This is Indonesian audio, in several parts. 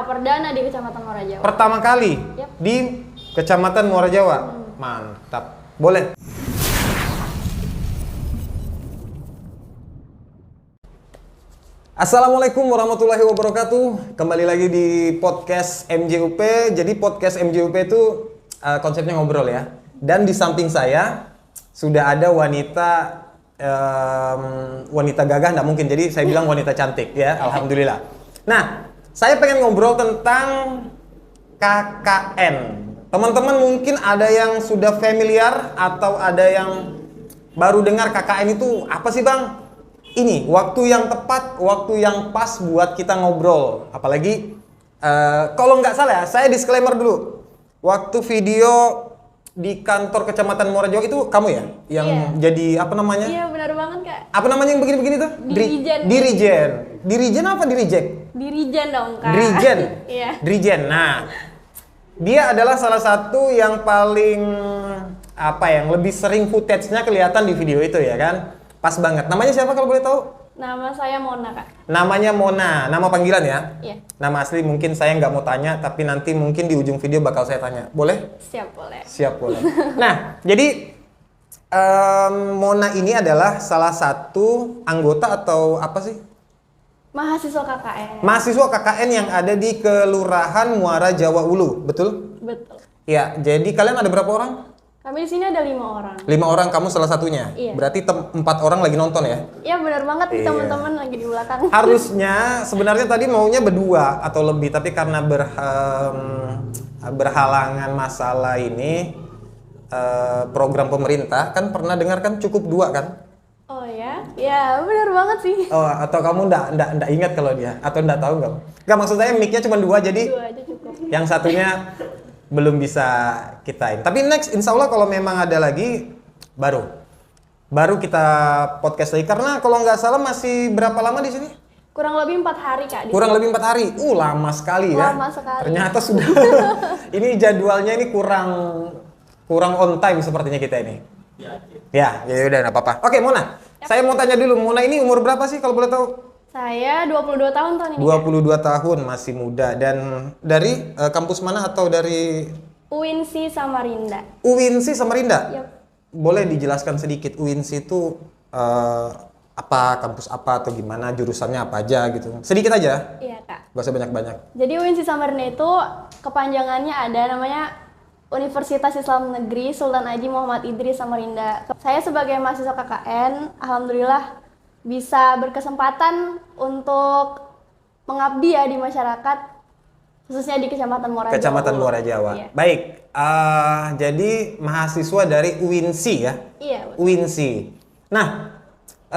perdana di Kecamatan Muara Jawa. Pertama kali Yap. di Kecamatan Muara Jawa. Mantap. Boleh. Assalamualaikum warahmatullahi wabarakatuh. Kembali lagi di podcast MJUP. Jadi podcast MJUP itu konsepnya ngobrol ya. Dan di samping saya sudah ada wanita gagah, nggak mungkin. Jadi saya bilang wanita cantik ya. Alhamdulillah. Nah, saya pengen ngobrol tentang KKN. Teman-teman mungkin ada yang sudah familiar atau ada yang baru dengar KKN itu apa sih Bang? Ini waktu yang tepat, waktu yang pas buat kita ngobrol. Apalagi kalau nggak salah ya, saya disclaimer dulu. Waktu video di kantor Kecamatan Muara Jawa itu kamu ya? Yang jadi apa namanya? Iya benar banget Kak. Apa namanya yang begini-begini tuh? Dirijen. Dirijen apa dirijek? Dirijen dong Kak. Dirijen? Iya. Dirijen. Nah, dia adalah salah satu yang paling yang lebih sering footage-nya kelihatan di video itu ya kan? Pas banget. Namanya siapa kalau boleh tahu? Nama saya Mona Kak. Namanya Mona. Nama panggilan ya? Iya. Nama asli mungkin saya nggak mau tanya, tapi nanti mungkin di ujung video bakal saya tanya. Boleh? Siap boleh. Siap boleh. Nah, jadi Mona ini adalah salah satu anggota atau apa sih? Mahasiswa KKN. Mahasiswa KKN yang ada di Kelurahan Muara Jawa Ulu, betul? Betul. Ya, jadi kalian ada berapa orang? Kami di sini ada 5 orang. 5 orang, kamu salah satunya? Iya. Berarti 4 orang lagi nonton ya? Iya benar banget Iya. teman-teman lagi di belakang. Harusnya sebenarnya tadi maunya berdua atau lebih, tapi karena berhalangan masalah ini program pemerintah kan pernah dengar kan cukup 2 kan? Oh ya? Ya benar banget sih. Oh, atau kamu ndak ingat kalau dia atau ndak tahu nggak? Nggak, maksud saya mic-nya cuma 2 jadi 2 aja cukup. yang satunya belum bisa kita ini. Tapi next insya Allah kalau memang ada lagi baru kita podcast lagi, karena kalau nggak salah masih berapa lama di sini? Kurang lebih 4 hari Kak. Kurang lebih 4 hari. Lama sekali ya. Lama sekali. Ternyata sudah ini jadwalnya ini kurang on time sepertinya kita ini. Ya udah enggak apa-apa. Oke, Mona. Saya mau tanya dulu, Mona ini umur berapa sih kalau boleh tahu? Saya 22 tahun tahun ini. 22 tahun, masih muda. Dan dari kampus mana atau dari UINSI Samarinda. UINSI Samarinda? Yap. Boleh dijelaskan sedikit UINSI itu apa, kampus apa atau gimana, jurusannya apa aja gitu. Sedikit aja. Iya Kak. Gak usah banyak-banyak. Jadi UINSI Samarinda itu kepanjangannya ada namanya Universitas Islam Negeri Sultan Haji Muhammad Idris Samarinda. Saya sebagai mahasiswa KKN, alhamdulillah bisa berkesempatan untuk mengabdi ya di masyarakat, khususnya di Kecamatan Muara Jawa. Kecamatan Muara Jawa. Iya. Baik, jadi mahasiswa dari UINSI ya? Iya. Betul. UINSI. Nah,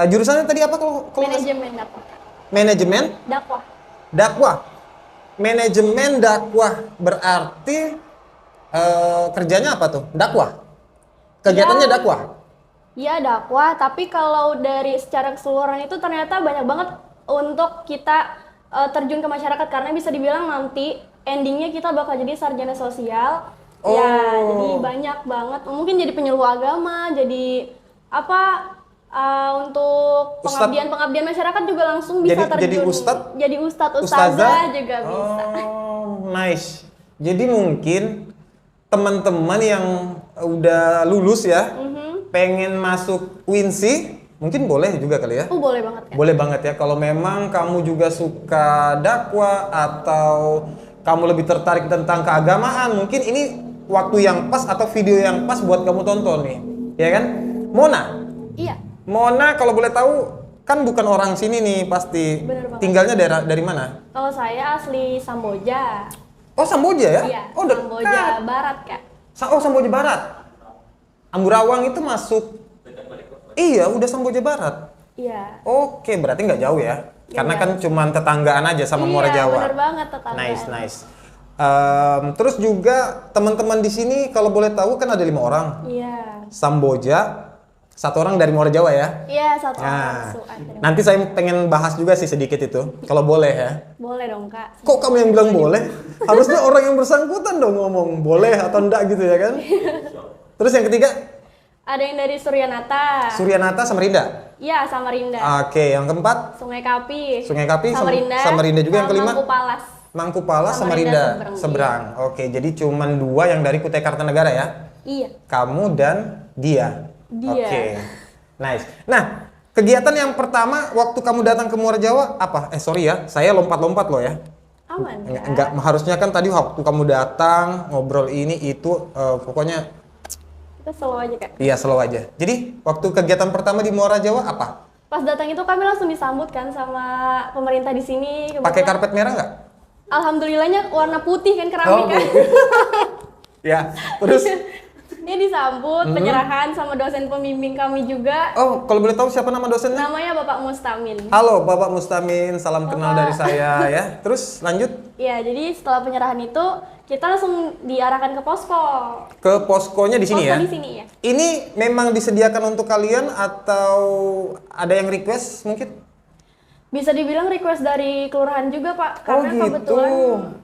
jurusannya tadi apa kalau Manajemen dakwah. Manajemen Dakwah. dakwah. Manajemen dakwah berarti kerjanya apa tuh? Dakwah. Kegiatannya Ya. dakwah. Iya dakwah, tapi kalau dari secara keseluruhan itu ternyata banyak banget untuk kita terjun ke masyarakat, karena bisa dibilang nanti endingnya kita bakal jadi sarjana sosial. Oh. Ya, jadi banyak banget. Mungkin jadi penyuluh agama, jadi apa untuk pengabdian masyarakat juga langsung bisa terjun. Jadi ustadz? Jadi ustazah juga bisa. Oh, nice. Jadi mungkin teman-teman yang udah lulus ya, pengen masuk UINSI, mungkin boleh juga kali ya? Boleh banget kan? Boleh banget ya, kalau memang kamu juga suka dakwah atau kamu lebih tertarik tentang keagamaan, mungkin ini waktu yang pas atau video yang pas buat kamu tonton nih, ya kan? Mona? Iya. Mona kalau boleh tahu, kan bukan orang sini nih pasti. Bener banget. Tinggalnya dari mana? Kalau saya asli Samboja. Oh, Samboja ya? Iya, Oh, Samboja dekat. Barat Kak. Samboja Barat. Amburawang itu masuk. Iya, udah Samboja Barat. Iya. Oke, berarti nggak jauh ya? Nggak Karena jauh. kan cuma tetanggaan aja sama Muara Jawa. Iya, bener banget tetanggaan. Nice. Terus juga teman-teman di sini kalau boleh tahu kan ada 5 orang. Iya. Samboja, 1 orang dari Muara Jawa ya? Iya, satu orang Nah, langsung ada. nanti saya pengen bahas juga sih sedikit itu, kalau boleh ya. Boleh dong Kak. Kok kamu yang bilang boleh? Harusnya orang yang bersangkutan dong ngomong boleh atau enggak gitu ya kan? Terus yang ketiga? Ada yang dari Suryanata. Suryanata Samarinda. Iya, Samarinda. Oke, yang keempat? Sungai Kapi. Sungai Kapi, Samarinda. Samarinda juga. Yang kelima? Mangkupalas. Mangkupala Sama sama Rinda Rinda seberang, seberang. Oke, jadi cuman 2 yang dari Kutai Kartanegara ya? Iya. Kamu dan dia. Dia. Oke. Nice. Nah, kegiatan yang pertama waktu kamu datang ke Muara Jawa apa? Sorry ya, saya lompat-lompat loh ya. Aman ya? Enggak, harusnya kan tadi waktu kamu datang ngobrol ini itu pokoknya Kita slow aja Kak. iya slow aja. Jadi waktu kegiatan pertama di Muara Jawa apa? Pas datang itu kami langsung disambut kan sama pemerintah di sini. Pakai Kebetulan- karpet merah nggak? Alhamdulillahnya warna putih kan keramik kan. Ya, terus Dia disambut, penyerahan sama dosen pembimbing kami juga. oh kalau boleh tahu siapa nama dosennya? Namanya Bapak Mustamin. Halo Bapak Mustamin, salam kenal dari saya ya. Terus lanjut Iya, jadi setelah penyerahan itu kita langsung diarahkan ke posko. ke poskonya di sini Posko ya. di sini ya. Ini memang disediakan untuk kalian atau ada yang request mungkin? Bisa dibilang request dari kelurahan juga Pak, Oh, karena gitu. kebetulan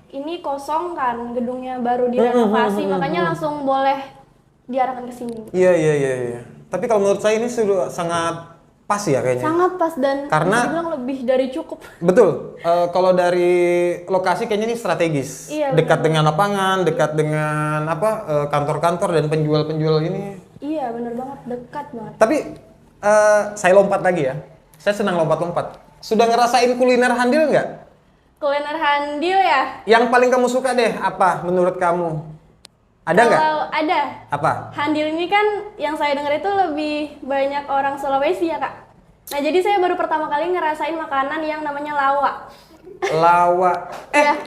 ini kosong kan, gedungnya baru direnovasi, makanya langsung boleh diarahkan ke sini. Iya. Tapi kalau menurut saya ini sudah sangat pas ya kayaknya. Sangat pas dan Karena- bisa dibilang lebih dari cukup. Betul. Kalau dari lokasi kayaknya ini strategis. Iya, Dekat dengan lapangan, dekat dengan apa kantor-kantor dan penjual-penjual ini. Iya, bener banget, dekat banget. Tapi saya lompat lagi ya. Saya senang lompat-lompat. Sudah ngerasain kuliner handil nggak? Kuliner handil ya? Yang paling kamu suka deh apa menurut kamu? Ada nggak? Kalau ada. Apa? Handil ini kan yang saya dengar itu lebih banyak orang Sulawesi ya Kak. Nah jadi saya baru pertama kali ngerasain makanan yang namanya lawa. Lawa.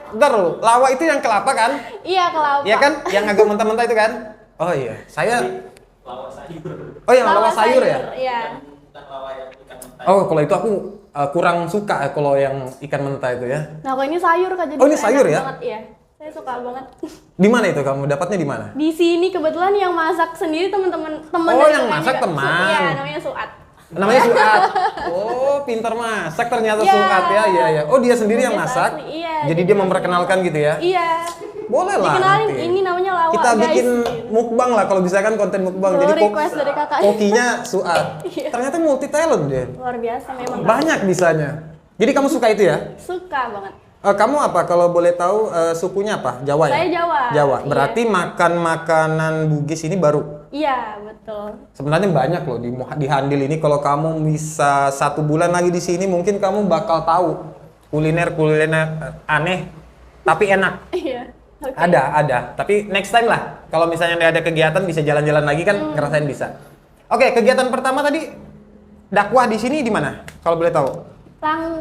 Bentar loh. Lawa itu yang kelapa kan? Iya kelapa. Iya kan? Yang agak mentah-mentah itu kan? Oh iya. Saya Lawa sayur. Oh yang lawa sayur ya? Iya. Bukan lawa yang ikan mentah. Oh kalau itu aku kurang suka kalau yang ikan mentah itu ya. Nah kalau ini sayur Kak, jadi Oh, ini enak sayur ya? banget, iya. Saya suka banget. Di mana itu kamu? Dapatnya di mana? Di sini kebetulan yang masak sendiri teman-teman teman Oh, dari yang teman masak juga. teman. Iya namanya Suat. Namanya Suat. Oh, pintar masak ternyata Iya. Suat ya. Iya. Oh, dia sendiri yang Dia masak. asli, iya, Jadi dia dia memperkenalkan gitu ya. Iya. Boleh lah. Dikenalin nanti. ini namanya lawa Kita guys. bikin mukbang lah kalau bisa kan konten mukbang. Bro, Jadi request dari kakak. kokinya Suat. Iya. Ternyata multi talent dia. Luar biasa memang. Kak. Banyak bisanya. Jadi kamu suka itu ya? Suka banget. Kamu apa kalau boleh tahu sukunya apa? Jawa ya? Saya Jawa. Jawa. Iya. Berarti makan makanan Bugis ini baru. Iya betul. Sebenarnya banyak loh di Handil ini. Kalau kamu bisa 1 bulan lagi di sini, mungkin kamu bakal tahu kuliner aneh tapi enak. Iya. Oke. Ada. Tapi next time lah. Kalau misalnya ada kegiatan bisa jalan-jalan lagi kan ngerasain bisa. Oke, kegiatan pertama tadi dakwah di sini di mana? Kalau boleh tahu.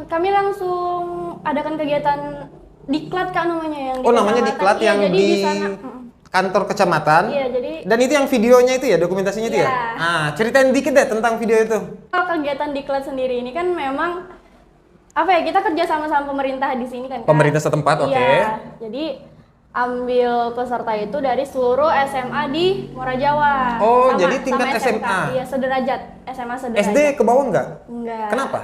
Kami langsung adakan kegiatan diklat Kak namanya yang di Oh, namanya kecamatan. diklat Iya, yang jadi di sana. kantor kecamatan. Iya, jadi Dan itu yang videonya itu ya, dokumentasinya itu ya? Iya. Ceritain dikit deh tentang video itu. kalau kegiatan diklat sendiri ini kan memang apa ya, kita kerja sama pemerintah di sini kan Kak. Pemerintah setempat, oke. Iya. Jadi ambil peserta itu dari seluruh SMA di Muara Jawa. Oh, jadi tingkat SMK. SMA. Iya, sederajat. SMA sederajat. SD ke bawah nggak? Enggak. Kenapa?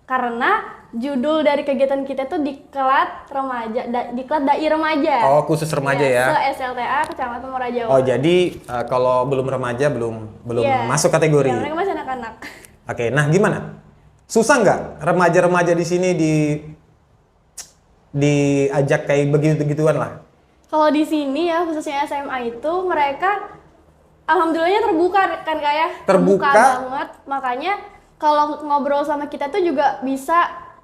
Karena judul dari kegiatan kita tuh diklat remaja, diklat dai remaja. Oh, khusus remaja ya. Se-SLTA Kecamatan Muara Jawa. Oh, jadi kalau belum remaja belum Iya. masuk kategori. Ya, mereka masih anak-anak. Oke, nah gimana? Susah nggak remaja-remaja di sini diajak kayak begitu-begituan lah? Kalau di sini ya khususnya SMA itu mereka alhamdulillahnya terbuka kan Kak ya. Terbuka. Banget. Makanya kalau ngobrol sama kita tuh juga bisa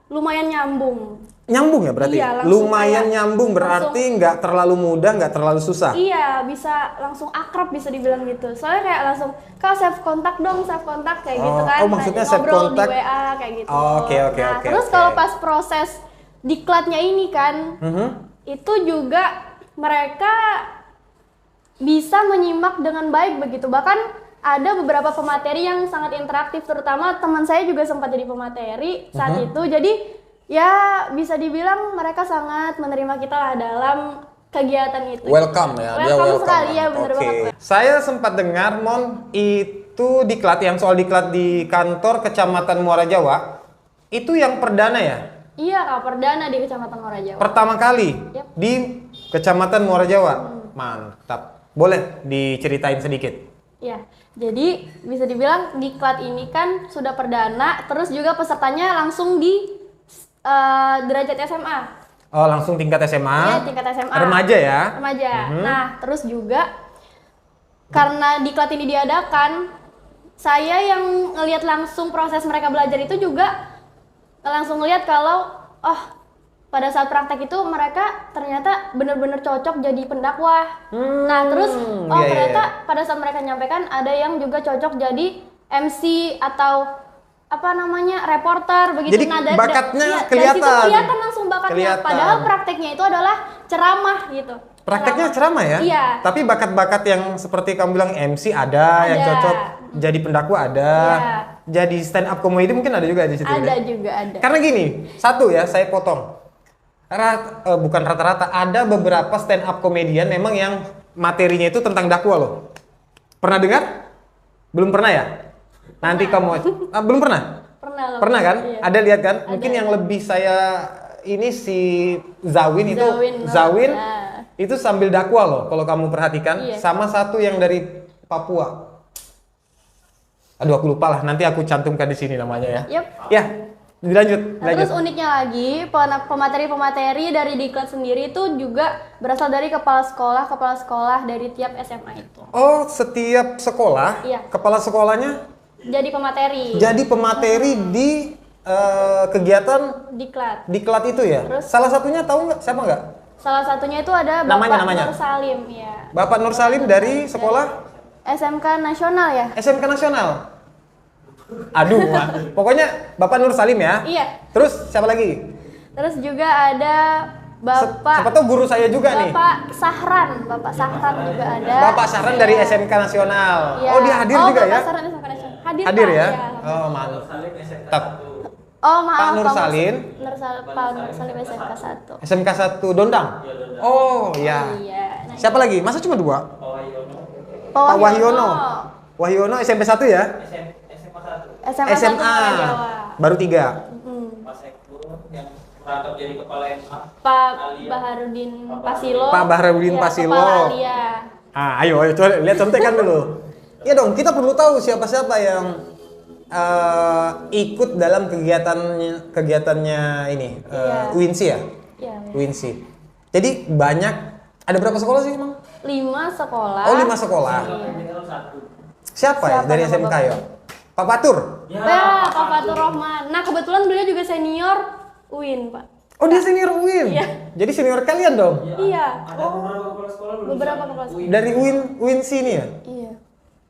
lumayan nyambung. Nyambung ya berarti? Iya, langsung Lumayan kayak- nyambung berarti nggak terlalu mudah, nggak terlalu susah. Iya, bisa langsung akrab bisa dibilang gitu. Soalnya kayak langsung, Kak save kontak dong, save kontak kayak gitu Oh, kan. oh, maksudnya save ngobrol kontak. di WA kayak gitu. Oh, oke. Nah, terus kalau pas proses diklatnya ini kan, Mhm. itu juga mereka bisa menyimak dengan baik begitu. Bahkan ada beberapa pemateri yang sangat interaktif, terutama teman saya juga sempat jadi pemateri saat itu. Jadi ya bisa dibilang mereka sangat menerima kita lah dalam kegiatan itu. Welcome ya, dia Welcome welcome. sekali ya, bener Oke. banget. Saya sempat dengar Mon itu diklat yang soal diklat di kantor Kecamatan Muara Jawa itu yang perdana ya? Iya, Kak, perdana di Kecamatan Muara Jawa. Pertama kali Yap. di Kecamatan Muara Jawa. Mantap. Boleh diceritain sedikit? Ya, jadi bisa dibilang diklat ini kan sudah perdana, terus juga pesertanya langsung di derajat SMA. Oh, langsung tingkat SMA. Iya, tingkat SMA. Remaja ya. Remaja. Nah, terus juga karena diklat ini diadakan, saya yang ngelihat langsung proses mereka belajar itu juga langsung ngelihat kalau pada saat praktek itu mereka ternyata benar-benar cocok jadi pendakwah. Nah, terus iya, ternyata iya. pada saat mereka nyampaikan ada yang juga cocok jadi MC atau apa namanya reporter begitu. Jadi bakatnya kelihatan. Dari situ kelihatan langsung bakatnya. Kelihatan. Padahal prakteknya itu adalah ceramah gitu. Prakteknya ceramah ya? Iya. Tapi bakat-bakat yang seperti kamu bilang MC ada, yang cocok jadi pendakwa ada. Iya. Jadi stand up comedy mungkin ada juga di situ. Ada ya? juga ada. Karena gini, satu ya saya potong. Bukan rata-rata, ada beberapa stand up komedian memang yang materinya itu tentang dakwah loh. Pernah dengar? Belum pernah ya? Nanti kamu belum pernah? Pernah loh. Pernah kan? Iya. Ada lihat kan? Ada. Mungkin yang lebih saya ini si Zawin itu Zawin, itu sambil dakwah loh kalau kamu perhatikan. Iya. Sama satu yang dari Papua. Aduh aku lupa lah, nanti aku cantumkan di sini namanya ya. Yep. Ya, dilanjut. Nah, terus uniknya lagi, pemateri-pemateri dari diklat sendiri itu juga berasal dari kepala sekolah dari tiap SMA itu. Oh, setiap sekolah, Iya. kepala sekolahnya Jadi pemateri. jadi pemateri di kegiatan Diklat. diklat itu ya. Terus? Salah satunya tahu nggak? Siapa nggak? Salah satunya itu ada Bapak Namanya? Nur Salim ya. Bapak Nur Salim dari sekolah SMK Nasional ya? SMK Nasional. Aduh, pokoknya Bapak Nur Salim ya. Iya. Terus siapa lagi? Terus juga ada Bapak Siapa tahu guru saya juga nih. Bapak Sahran juga ada. Bapak Sahran dari Iya. SMK Nasional. Iya. Oh, dia hadir juga Bapak ya? Sahran SMK Nasional. Hadir, Hadir Pak, ya? iya. Oh, mantap. Salim SMK Tak. 1. Oh, maaf Pak Nur Salim. Pak Nur Salim SMK 1. SMK 1 Dondang. Iya, Dondang. Oh, ya. Iya. Nah, Siapa lagi? Masa cuma 2? Pak Wahyono. Pak Wahyono. Wahyono SMP 1 ya? SMA 1. SMA 1 SMA. Jawa. Baru 3. Mm. Pak Sekbur yang merangkap jadi kepala MA. Pak Alia. Baharudin Pasilo. Pak Baharudin Iya, Pasilo. Kepala Alia. Ayo coba lihat contekan dulu. Iya dong, kita perlu tahu siapa-siapa yang ikut dalam kegiatannya ini Iya. UINSI ya? Iya. UINSI. Jadi banyak, ada berapa sekolah sih emang? 5 sekolah. Oh 5 sekolah. Tinggal 1. Siapa ya Siapa dari nama SMK bapaknya? ya? Pak Patur. Ya, Pak Fatur Rahman. Nah, kebetulan beliau juga senior UIN, Pak. Oh dia senior UIN. Iya. Jadi senior kalian dong. Iya. Ada beberapa kepala sekolah lulusan Beberapa kepala sekolah. Dari UINSI ini ya. Iya.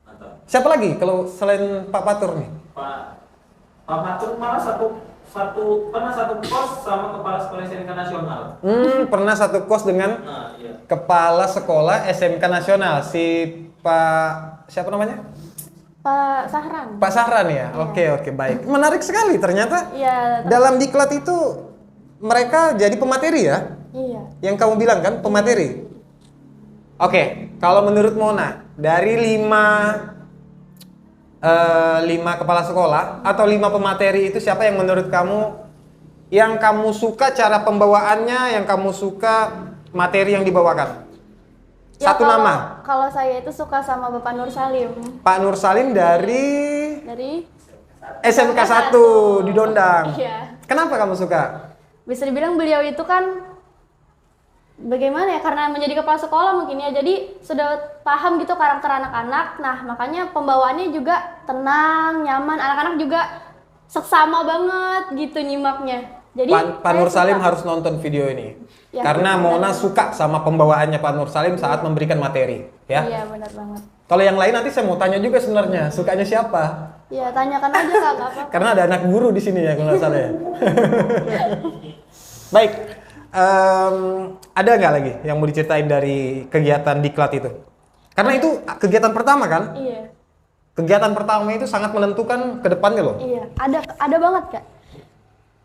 Mantap. Siapa lagi kalau selain Pak Patur nih? Pak Matur malah pernah satu kos sama kepala sekolah SMK Nasional. Pernah satu kos dengan Nah, iya. kepala sekolah SMK Nasional si Pak siapa namanya? Pak Sahran. Pak Sahran ya. Oke, baik. Menarik sekali ternyata. Iya. Dalam diklat itu mereka jadi pemateri ya. Iya. Yang kamu bilang kan pemateri. Oke, kalau menurut Mona dari 5 kepala sekolah atau 5 pemateri itu siapa yang menurut kamu yang kamu suka cara pembawaannya, yang kamu suka materi yang dibawakan? Ya, Satu nama. Kalau saya itu suka sama Bapak Nur Salim Pak Nur Salim dari dari SMK 1 di Dondang. Iya. Kenapa kamu suka? Bisa dibilang beliau itu kan bagaimana ya, karena menjadi kepala sekolah mungkin ya, jadi sudah paham gitu karakter anak-anak. Nah, makanya pembawaannya juga tenang, nyaman, anak-anak juga seksama banget gitu nyimaknya. Jadi Pak saya Nur Salim suka. harus nonton video ini. Ya, Karena benar. Mona suka sama pembawaannya Pak Nur Salim saat memberikan materi, ya. Iya, benar banget. Kalau yang lain nanti saya mau tanya juga sebenarnya, sukanya siapa? Ya, tanyakan aja Kak, nggak apa-apa. Karena ada anak guru di sini ya, kalau nggak salah ya. Baik, ada nggak lagi yang mau diceritain dari kegiatan diklat itu? Karena itu kegiatan pertama kan? Iya. Kegiatan pertama itu sangat menentukan ke depannya loh. Iya, ada banget Kak.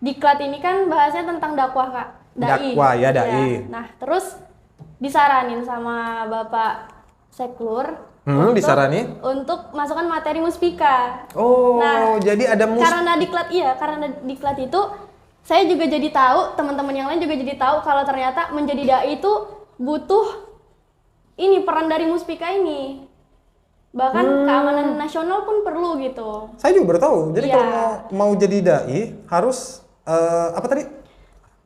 Diklat ini kan bahasanya tentang dakwah Kak. Dai. Dakwah, ya, dai. Iya. Nah, terus disaranin sama Bapak Seklur Disarani? untuk masukkan materi muspika. Oh, Nah, jadi ada Karena diklat itu saya juga jadi tahu, teman-teman yang lain juga jadi tahu kalau ternyata menjadi dai itu butuh ini peran dari muspika ini. Bahkan keamanan nasional pun perlu gitu. Saya juga baru tahu. Jadi Iya. kalau mau jadi dai harus apa tadi?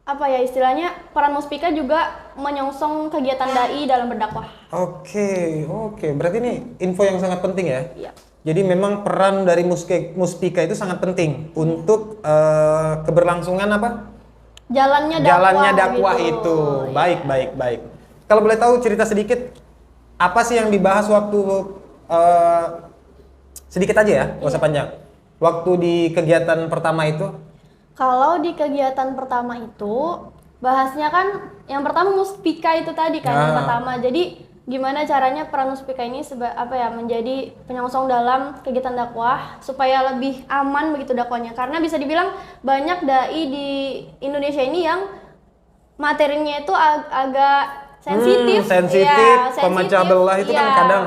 apa ya istilahnya, peran Muspika juga menyongsong kegiatan dai dalam berdakwah. Oke. Berarti ini info yang sangat penting ya. Iya. Jadi memang peran dari Muspika itu sangat penting untuk keberlangsungan apa? Jalannya dakwah itu. Iya. Baik. Kalau boleh tahu cerita sedikit, apa sih yang dibahas waktu sedikit aja ya, nggak usah panjang. Waktu di kegiatan pertama itu? Kalau di kegiatan pertama itu bahasnya kan yang pertama Muspika itu tadi kan yang pertama. Jadi gimana caranya peran Muspika ini menjadi penyongsong dalam kegiatan dakwah supaya lebih aman begitu dakwahnya. Karena bisa dibilang banyak dai di Indonesia ini yang materinya itu agak sensitif, pemecah belah itu kan kadang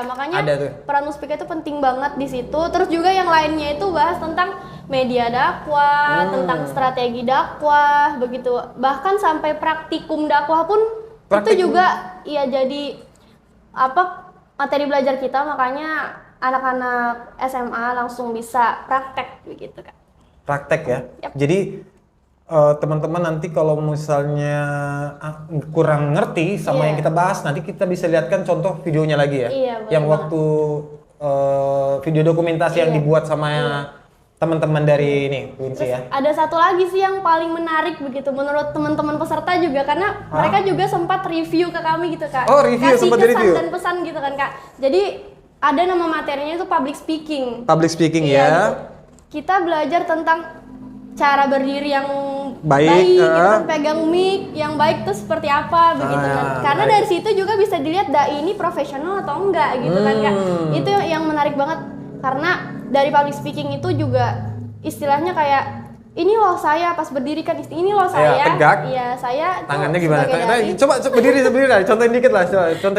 makanya ada tuh. peran Muspika itu penting banget di situ. Terus juga yang lainnya itu bahas tentang media dakwah, tentang strategi dakwah, begitu. Bahkan sampai praktikum dakwah pun itu juga jadi materi belajar kita, makanya anak-anak SMA langsung bisa praktek begitu kan. Praktek ya. Yap. Jadi teman-teman nanti kalau misalnya kurang ngerti sama yang kita bahas, nanti kita bisa lihatkan contoh videonya lagi ya. Iya, yang banget. waktu video dokumentasi yang dibuat sama teman-teman dari ini, Winsi ya. Ada satu lagi sih yang paling menarik begitu menurut teman-teman peserta juga, karena mereka juga sempat review ke kami gitu Kak. Oh, review, kasih sempat kesan review. dan pesan gitu kan Kak. Jadi ada nama materinya itu public speaking. Public speaking Iya, ya. gitu. Kita belajar tentang cara berdiri yang Baik, gitu kan, pegang mic yang baik tuh seperti apa begitu kan. Karena baik. dari situ juga bisa dilihat dai ini profesional atau enggak gitu kan Kak. Itu yang menarik banget karena dari public speaking itu juga istilahnya kayak ini loh saya pas berdiri kan, ini loh saya. Tegak. Iya, saya tuh Tangannya gimana? sebagai dai. Coba berdiri lah, contohin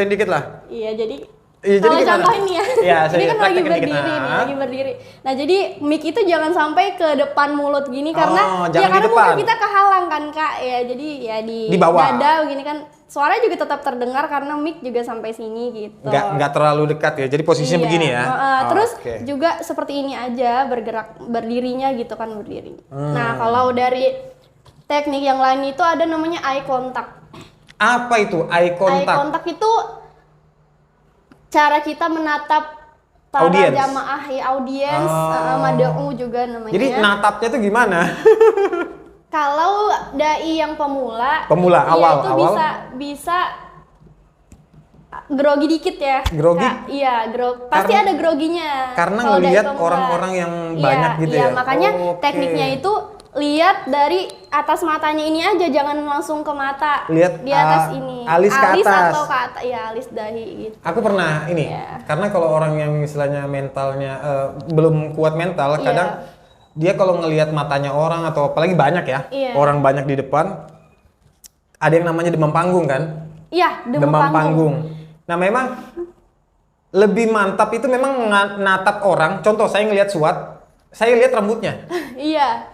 dikit lah. Iya, jadi Iya, jadi kalau gimana? contohin nih ya, Iya, ini saya kan lagi praktekin berdiri dikit. nih, lagi berdiri. Nah jadi mic itu jangan sampai ke depan mulut gini karena jangan di karena depan. mungkin kita kehalang kan Kak ya, jadi ya di bawah. dada begini kan suara juga tetap terdengar karena mic juga sampai sini gitu. Nggak terlalu dekat ya, jadi posisinya Iya. begini ya. Terus Oke. juga seperti ini aja bergerak berdirinya gitu kan berdiri. Nah kalau dari teknik yang lain itu ada namanya eye contact. Apa itu eye Eye contact? contact itu cara kita menatap para Audience. jamaah ya, audiens, mad'u juga namanya. Jadi natapnya tuh gimana? Kalau dai yang pemula, Pemula, ya awal. itu bisa grogi dikit ya. Grogi? Iya, pasti ada groginya. Karena kalau dai ngelihat pemula. orang-orang yang banyak gitu ya? Makanya Oke. tekniknya itu lihat dari atas matanya ini aja, jangan langsung ke mata. Lihat, di atas ini. alis ke atas. Atau ke atas, ya alis dahi gitu. Aku pernah ini, Iya. karena kalau orang yang misalnya mentalnya belum kuat mental, Iya. kadang dia kalau ngelihat matanya orang atau apalagi banyak ya, Iya. orang banyak di depan, ada yang namanya demam panggung kan? Iya, Demam panggung. Nah memang lebih mantap itu memang natap orang. Contoh saya ngelihat Suat, saya lihat rambutnya. Iya.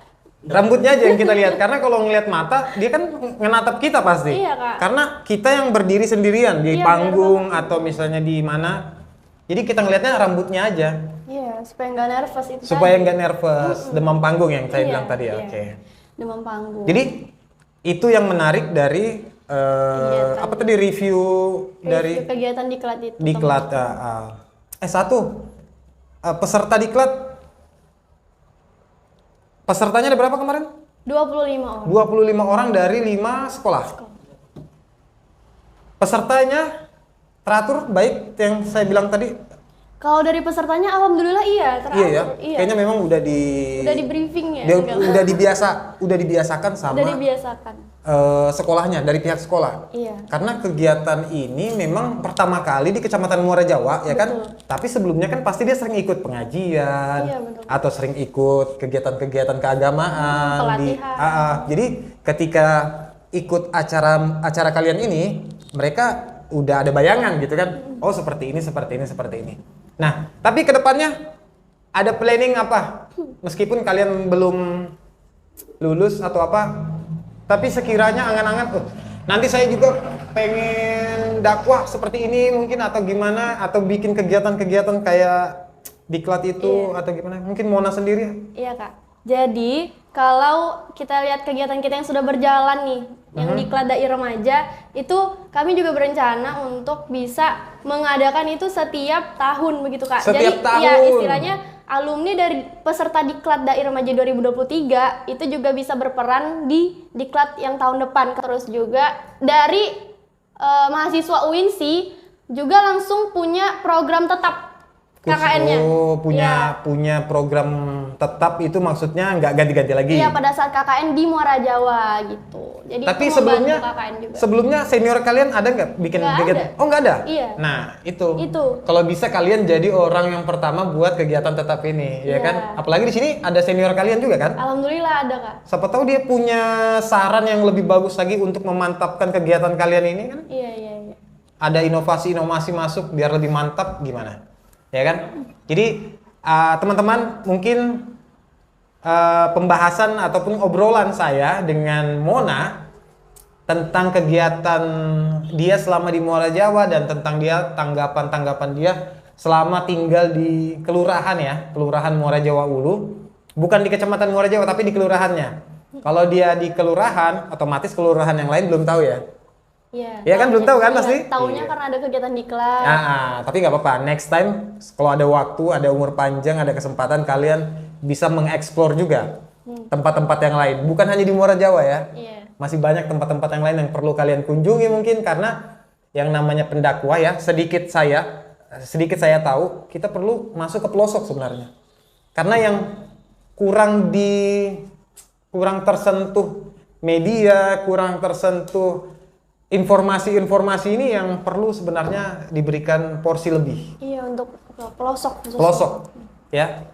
Rambutnya aja yang kita lihat, karena kalau ngelihat mata dia kan ngenatap kita pasti. Iya, Kak. Karena kita yang berdiri sendirian di Iya, panggung atau misalnya di mana, jadi kita ngelihatnya rambutnya aja Iya, supaya nggak nervous itu supaya tadi. nggak nervous. Demam panggung yang saya Iya, bilang tadi ya. iya. Oke. Demam panggung. Jadi itu yang menarik dari Kegiatan. apa tadi review dari kegiatan diklat itu. diklat. Peserta diklat, pesertanya ada berapa kemarin? 25 orang. 25 orang dari 5 sekolah. Pesertanya teratur baik yang saya bilang tadi. Kalau dari pesertanya alhamdulillah iya, teratur. Iya ya. Kayaknya memang udah di briefing ya. dia enggak? udah dibiasakan sama Udah dibiasakan. sekolahnya dari pihak sekolah. Iya. Karena kegiatan ini memang pertama kali di Kecamatan Muara Jawa ya kan. Tapi sebelumnya kan pasti dia sering ikut pengajian Iya, betul. atau sering ikut kegiatan-kegiatan keagamaan Pelatihan. jadi ketika ikut acara kalian ini mereka udah ada bayangan gitu kan. Oh, seperti ini. Nah, tapi kedepannya ada planning apa? Meskipun kalian belum lulus atau apa, tapi sekiranya angan-angan, nanti saya juga pengen dakwah seperti ini mungkin atau gimana, atau bikin kegiatan-kegiatan kayak diklat itu atau gimana? Mungkin Mona sendiri? Iya Kak. Jadi kalau kita lihat kegiatan kita yang sudah berjalan nih, yang diklat dai remaja, itu kami juga berencana untuk bisa mengadakan itu setiap tahun begitu Kak. Setiap Jadi tahun. ya istilahnya alumni dari peserta diklat dai remaja 2023 itu juga bisa berperan di diklat yang tahun depan. Terus juga dari mahasiswa UINSI juga langsung punya program tetap KKN-nya. Oh, Iya. punya program tetap itu maksudnya nggak ganti-ganti lagi. Iya, pada saat KKN di Muara Jawa gitu. Jadi Tapi itu sebelumnya membantu KKN juga. sebelumnya senior kalian ada nggak bikin Nggak kegiatan? ada. Oh, nggak ada. Iya. Nah, itu. Itu. Kalau bisa kalian jadi orang yang pertama buat kegiatan tetap ini, ya Iya. kan? Apalagi di sini ada senior kalian juga kan? Alhamdulillah ada Kak. Siapa tahu dia punya saran yang lebih bagus lagi untuk memantapkan kegiatan kalian ini kan? Iya. Ada inovasi-inovasi masuk biar lebih mantap gimana? Ya kan? Jadi teman-teman mungkin pembahasan ataupun obrolan saya dengan Mona tentang kegiatan dia selama di Muara Jawa dan tentang dia tanggapan-tanggapan dia selama tinggal di kelurahan ya, Kelurahan Muara Jawa Ulu. Bukan di Kecamatan Muara Jawa tapi di kelurahannya. Kalau dia di kelurahan, otomatis kelurahan yang lain belum tahu ya. Iya. Iya kan, belum tahu kan Iya, pasti? Taunya Iya. karena ada kegiatan diklat. Tapi nggak apa-apa. Next time kalau ada waktu, ada umur panjang, ada kesempatan kalian bisa mengeksplor juga tempat-tempat yang lain. Bukan hanya di Muara Jawa ya. Iya. Masih banyak tempat-tempat yang lain yang perlu kalian kunjungi mungkin karena yang namanya pendakwah ya. Sedikit saya tahu kita perlu masuk ke pelosok sebenarnya. Karena yang kurang tersentuh media, kurang tersentuh informasi-informasi ini yang perlu sebenarnya diberikan porsi lebih. Iya, untuk ke pelosok khususnya. Pelosok, ya.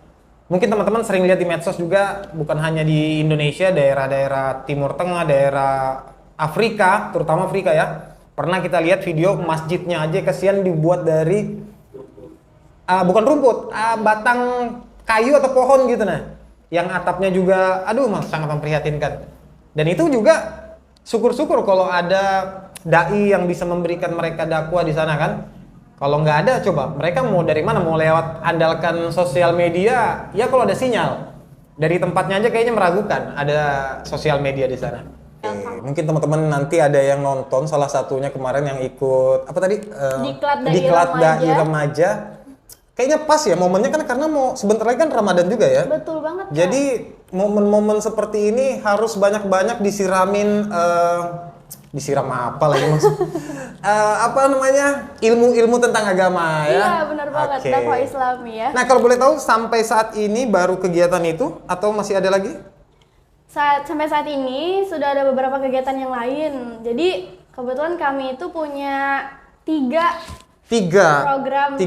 Mungkin teman-teman sering lihat di medsos juga, bukan hanya di Indonesia, daerah-daerah Timur Tengah, daerah Afrika, terutama Afrika ya. Pernah kita lihat video masjidnya aja kasihan dibuat dari bukan rumput, batang kayu atau pohon gitu nah. Yang atapnya juga, sangat memprihatinkan. Dan itu juga syukur-syukur kalau ada dai yang bisa memberikan mereka dakwah di sana kan. Kalau nggak ada, coba mereka mau dari mana? Mau lewat andalkan sosial media? Ya kalau ada sinyal. Dari tempatnya aja kayaknya meragukan ada sosial media di sana. Mungkin teman-teman nanti ada yang nonton salah satunya kemarin yang ikut apa tadi? Diklat Dai Remaja. Kayaknya pas ya momennya kan karena mau sebentar lagi kan Ramadan juga ya. Betul banget. Kak. Jadi momen-momen seperti ini harus banyak-banyak disiramin disiram apa lagi maksud? Ilmu-ilmu tentang agama ya. Iya, benar banget. Oke. Dakwah Islami ya. Nah, kalau boleh tahu sampai saat ini baru kegiatan itu atau masih ada lagi? Sampai saat ini sudah ada beberapa kegiatan yang lain. Jadi kebetulan kami itu punya tiga program.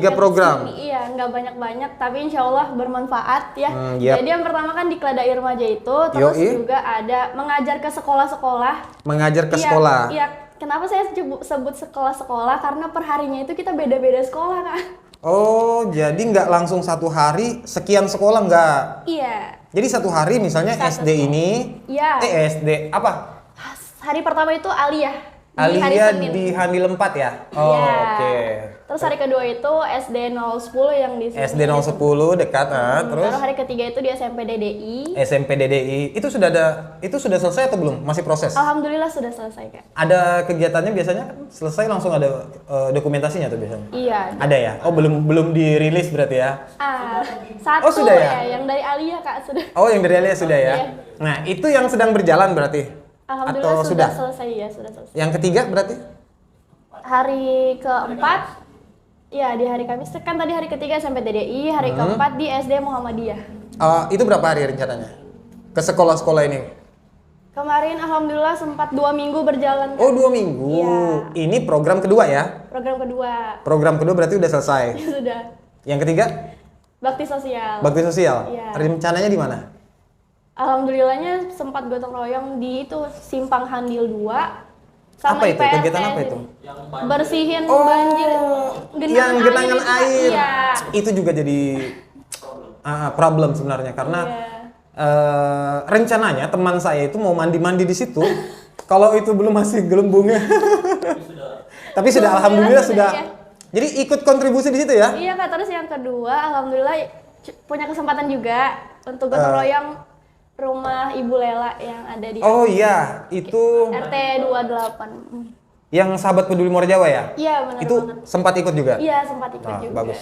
Iya, nggak banyak-banyak, tapi insya Allah bermanfaat ya. Yap. Jadi yang pertama kan di Dai Remaja itu, terus juga ada mengajar ke sekolah-sekolah. Mengajar ke Iya, sekolah. Iya, kenapa saya sebut sekolah-sekolah? Karena perharinya itu kita beda-beda sekolah kan. Oh, jadi nggak langsung satu hari sekian sekolah nggak? Iya. Jadi satu hari misalnya Satu SD ini, Iya. SD apa? Hari pertama itu Aliyah. Di hari Aliyah Senin. di Handil 4 ya? Oh, Iya. oke. Terus hari kedua itu SD 010 yang di sini. SD 010 dekat, terus Lalu hari ketiga itu di SMP DDI. SMP DDI. Itu sudah selesai atau belum? Masih proses? Alhamdulillah sudah selesai Kak. Ada kegiatannya biasanya selesai langsung ada dokumentasinya tuh biasanya? Iya. Ada ya? Oh, belum dirilis berarti ya? Satu Oh, sudah ya? yang dari Aliyah Kak sudah. Oh, yang dari Alia sudah ya? Iya. Nah, itu yang sedang berjalan berarti? Alhamdulillah Atau sudah selesai ya, sudah selesai. Yang ketiga berarti? Hari keempat, ya di hari Kamis kan tadi hari ketiga SMP DDI, hari keempat di SD Muhammadiyah. Itu berapa hari rencananya? Ke sekolah-sekolah ini? Kemarin alhamdulillah sempat 2 minggu berjalan. Kak. Oh, 2 minggu. Iya. Ini program kedua ya? Program kedua. Program kedua berarti udah selesai. Sudah. Yang ketiga? Bakti sosial. Bakti sosial. Iya. Rencananya di mana? Alhamdulillahnya sempat gotong royong di itu Simpang Handil 2 sama Apa itu? IPRT. Kegiatan apa itu? Bersihin banjir. Yang genangan air. Iya. Itu juga jadi problem sebenarnya karena rencananya teman saya itu mau mandi-mandi di situ. Kalau itu belum masih gelembungnya. Tapi sudah alhamdulillah sudah. Iya. Jadi ikut kontribusi di situ ya? Iya Kak, terus yang kedua alhamdulillah punya kesempatan juga untuk gotong royong rumah Ibu Lela yang ada di Oh iya, itu RT 28. yang sahabat peduli Muara Jawa ya? Iya, benar Itu banget. sempat ikut juga? Iya, sempat ikut Nah, juga. bagus.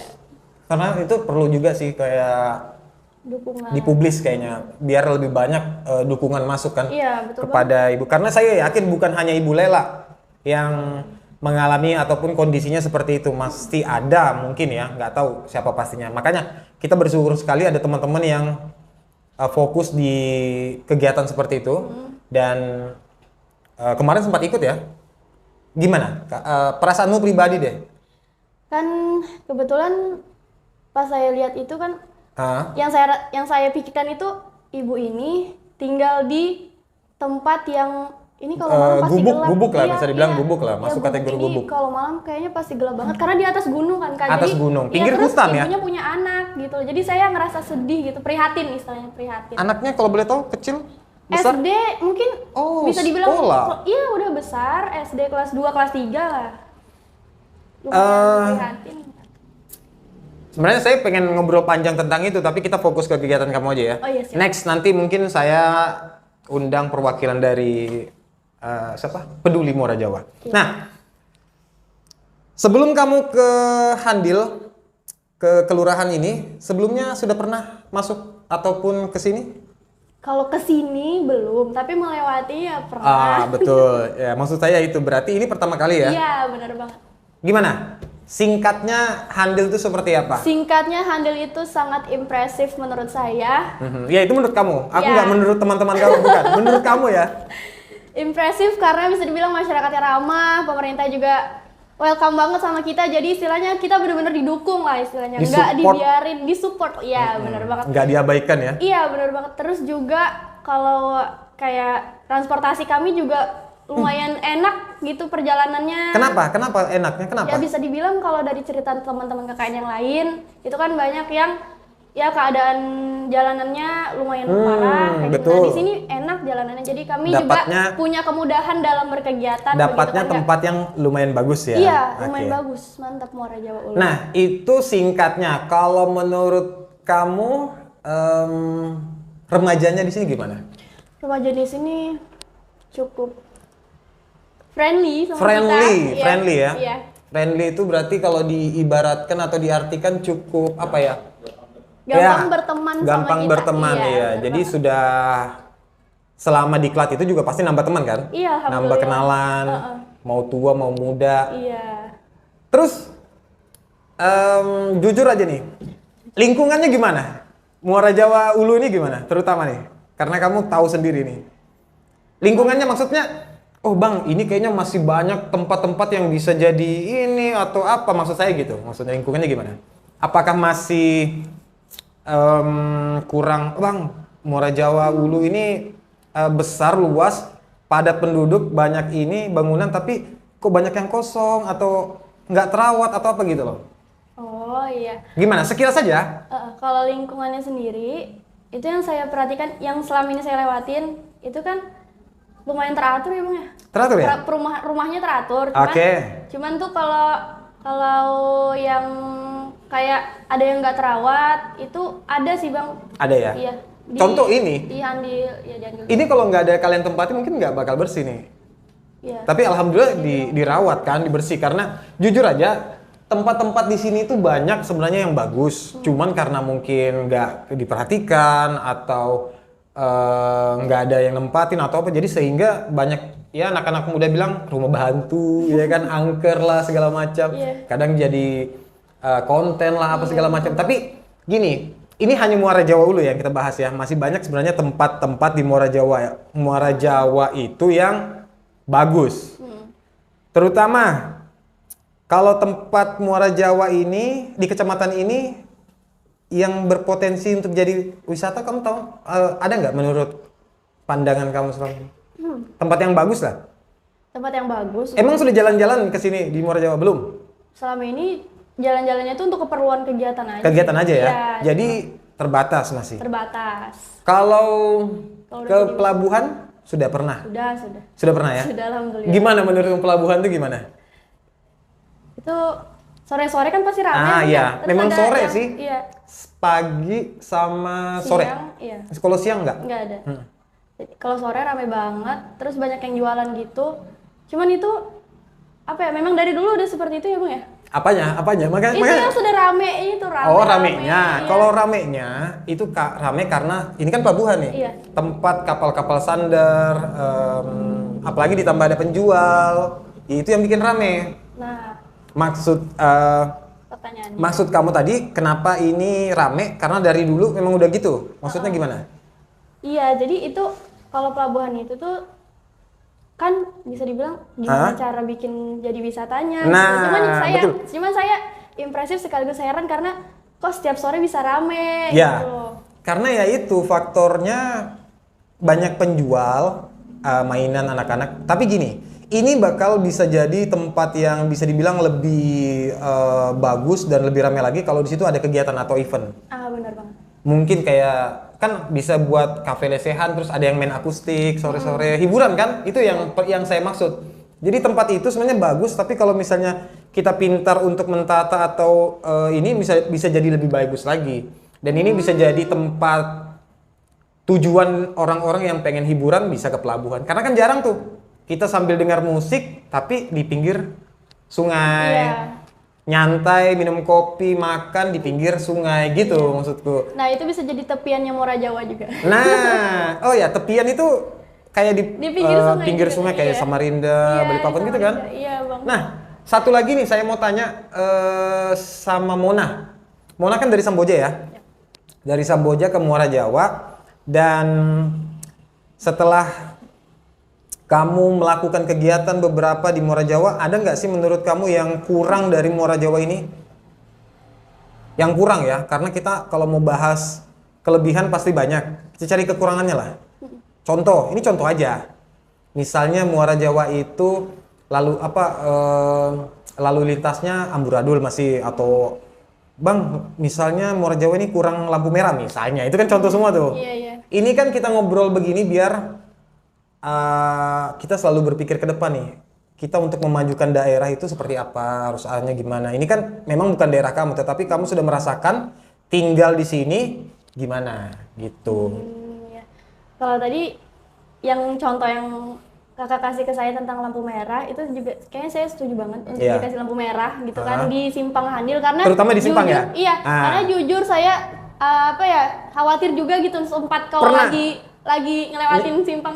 Karena itu perlu juga sih kayak Dukungan. dipublis kayaknya biar lebih banyak dukungan masuk kan Iya, betul kepada ibu. Karena saya yakin bukan hanya Ibu Lela yang mengalami ataupun kondisinya seperti itu, pasti ada mungkin ya, nggak tahu siapa pastinya. Makanya kita bersyukur sekali ada teman-teman yang fokus di kegiatan seperti itu dan kemarin sempat ikut ya. Gimana perasaanmu pribadi deh? Kan kebetulan pas saya lihat itu kan Ah, yang saya pikirkan itu ibu ini tinggal di tempat yang ini kalau malam pasti gelap. gubuk lah, Iya, bisa dibilang iya. gubuk lah, masuk Iya, kategori Ini gubuk. kalau malam kayaknya pasti gelap banget karena di atas gunung kan Kak. Atas Jadi, gunung, iya, pinggir terus hutan ya? ibunya punya anak gitu. Jadi saya ngerasa sedih gitu, prihatin istilahnya, prihatin. Anaknya kalau boleh tahu kecil, besar? SD mungkin Oh, bisa dibilang sekolah. iya udah besar, SD kelas 2 kelas 3 lah. Lumayan prihatin. Sebenarnya saya pengen ngobrol panjang tentang itu, tapi kita fokus ke kegiatan kamu aja ya. Oh iya, siap. Next nanti mungkin saya undang perwakilan dari siapa? Peduli Muara Jawa. Iya. Nah, sebelum kamu ke Handil, ke kelurahan ini, sebelumnya sudah pernah masuk ataupun ke sini? Kalau ke sini belum, tapi melewati ya Ah, pernah. betul. Ya, maksud saya itu berarti ini pertama kali ya? Iya, benar banget. Gimana? Singkatnya Handil itu seperti apa? Singkatnya Handil itu sangat impresif menurut saya. Ya itu menurut kamu. Aku Ya. nggak menurut teman-teman kamu, bukan. Menurut kamu ya. Impresif karena bisa dibilang masyarakatnya ramah, pemerintah juga welcome banget sama kita. Jadi istilahnya kita benar-benar didukung lah istilahnya. Nggak Disupport. dibiarin, disupport. Iya, benar banget. Nggak diabaikan ya. Iya, benar banget. Terus juga kalau kayak transportasi kami juga lumayan enak gitu perjalanannya. Kenapa? Kenapa enaknya? Kenapa? Ya bisa dibilang kalau dari cerita teman-teman KKN yang lain, itu kan banyak yang ya keadaan jalanannya lumayan parah kayak gitu. betul. Nah, di sini enak jalanannya. Jadi kami Dapatnya- juga punya kemudahan dalam berkegiatan Dapatnya begitu kan, tempat yang lumayan bagus ya. Iya, Oke. lumayan bagus. Mantap Muara Jawa Ulu. Nah, itu singkatnya. Kalau menurut kamu remajanya di sini gimana? Remaja di sini cukup friendly sama Friendly, kita. Iya, friendly ya. Iya. Friendly itu berarti kalau diibaratkan atau diartikan cukup apa ya? Gampang Ya, berteman sama gampang kita. berteman Iya, ya. bener Jadi banget. sudah selama di klat itu juga pasti nambah teman kan? Iya, Nambah alhamdulillah. kenalan, mau tua mau muda. Iya. Terus jujur aja nih, lingkungannya gimana? Muara Jawa Ulu ini gimana? Terutama nih, karena kamu tahu sendiri nih. Lingkungannya maksudnya, oh bang, ini kayaknya masih banyak tempat-tempat yang bisa jadi ini atau apa? Maksud saya gitu. Maksudnya lingkungannya gimana? Apakah masih kurang, bang? Muara Jawa Ulu ini besar, luas, padat penduduk, banyak ini bangunan, tapi kok banyak yang kosong atau nggak terawat atau apa gitu loh? Oh iya. Gimana? Sekilas saja. Kalau lingkungannya sendiri, itu yang saya perhatikan, yang selama ini saya lewatin, itu kan lumayan teratur ya bang ya. Teratur ya? Rumahnya teratur. Cuman, Oke. Cuman tuh kalau yang kayak ada yang nggak terawat, itu ada sih bang. Ada ya? Iya. Contoh ini? Di Handil, ya di Handil. Ini kalau nggak ada kalian tempatin mungkin nggak bakal bersih nih. Iya. Tapi alhamdulillah dirawat kan, dibersih karena jujur aja tempat-tempat di sini tuh banyak sebenarnya yang bagus. Cuman karena mungkin nggak diperhatikan atau nggak ada yang nempatin atau apa, jadi sehingga banyak ya anak-anak muda bilang rumah hantu, ya kan angker lah segala macam. Iya. Kadang jadi konten lah apa segala macam. Tapi gini, ini hanya Muara Jawa Ulu yang kita bahas ya. Masih banyak sebenarnya tempat-tempat di Muara Jawa ya. Muara Jawa itu yang bagus. Terutama kalau tempat Muara Jawa ini di kecamatan ini yang berpotensi untuk jadi wisata, kamu tahu ada nggak menurut pandangan kamu selama ini? Tempat yang bagus lah. Tempat yang bagus. Emang sudah jalan-jalan ke sini di Muara Jawa belum? Selama ini jalan-jalannya tuh untuk keperluan kegiatan aja. Kegiatan aja ya. Iya, Jadi terbatas masih. terbatas. Kalau Kalau ke udah pelabuhan sudah pernah? Sudah. Sudah pernah ya? Sudah alhamdulillah. Gimana menurut pelabuhan itu gimana? Itu Sore-sore kan pasti rame. Ah, kan? iya. Terus Memang ada sore yang- sih. Iya. Pagi sama sore. Siang, iya. Kalau siang nggak? Nggak ada. Jadi, kalau sore rame banget, terus banyak yang jualan gitu. Cuman itu apa ya? Memang dari dulu udah seperti itu ya bang ya? Apanya? Apanya? Makanya, Itu yang sudah rame itu rame. oh, rame, ramenya. iya. Kalau ramenya itu rame karena ini kan pelabuhan nih. Iya. Tempat kapal-kapal sandar, apalagi ditambah ada penjual. Itu yang bikin rame. Nah, Maksud pertanyaannya. maksud kamu tadi kenapa ini rame? Karena dari dulu memang udah gitu. Maksudnya gimana? Iya, jadi itu kalau pelabuhan itu tuh kan bisa dibilang gimana cara bikin jadi wisatanya. Nah, gitu. betul. Cuman saya impresif sekaligus heran karena kok setiap sore bisa rame Ya, gitu loh. karena ya itu faktornya banyak penjual mainan anak-anak. Tapi gini, ini bakal bisa jadi tempat yang bisa dibilang lebih bagus dan lebih ramai lagi kalau di situ ada kegiatan atau event. Ah, benar banget. Mungkin kayak kan bisa buat kafe lesehan, terus ada yang main akustik sore-sore, hiburan kan? Itu yang saya maksud. Jadi tempat itu sebenarnya bagus, tapi kalau misalnya kita pintar untuk mentata atau ini bisa jadi lebih bagus lagi. Dan ini bisa jadi tempat tujuan orang-orang yang pengen hiburan bisa ke pelabuhan. Karena kan jarang tuh kita sambil dengar musik tapi di pinggir sungai. Iya. Nyantai, minum kopi, makan di pinggir sungai gitu maksudku. Nah, itu bisa jadi tepiannya Muara Jawa juga. Nah, oh ya tepian itu kayak di pinggir sungai sungai juga, kayak iya. Samarinda, Iya, Balikpapan gitu kan? Samarinda. Iya, Bang. Nah, satu lagi nih saya mau tanya sama Mona. Mona kan dari Samboja ya? Dari Samboja ke Muara Jawa dan setelah kamu melakukan kegiatan beberapa di Muara Jawa, ada nggak sih menurut kamu yang kurang dari Muara Jawa ini? Yang kurang ya, karena kita kalau mau bahas kelebihan pasti banyak. Kita cari kekurangannya lah. Contoh, ini contoh aja. Misalnya Muara Jawa itu lalu lintasnya amburadul masih atau Bang, misalnya Muara Jawa ini kurang lampu merah misalnya. Itu kan contoh semua tuh. Iya, iya. Ini kan kita ngobrol begini biar kita selalu berpikir ke depan nih. Kita untuk memajukan daerah itu seperti apa, harus arahnya gimana. Ini kan memang bukan daerah kamu, tetapi kamu sudah merasakan tinggal di sini gimana gitu. Iya. Kalau tadi yang contoh yang kakak kasih ke saya tentang lampu merah itu juga kayaknya saya setuju banget untuk Iya. dikasih lampu merah gitu kan di Simpang Handil karena Terutama di Simpang jujur, ya? Iya, karena jujur saya khawatir juga gitu sempat kalau Pernah? lagi ngelewatin simpang.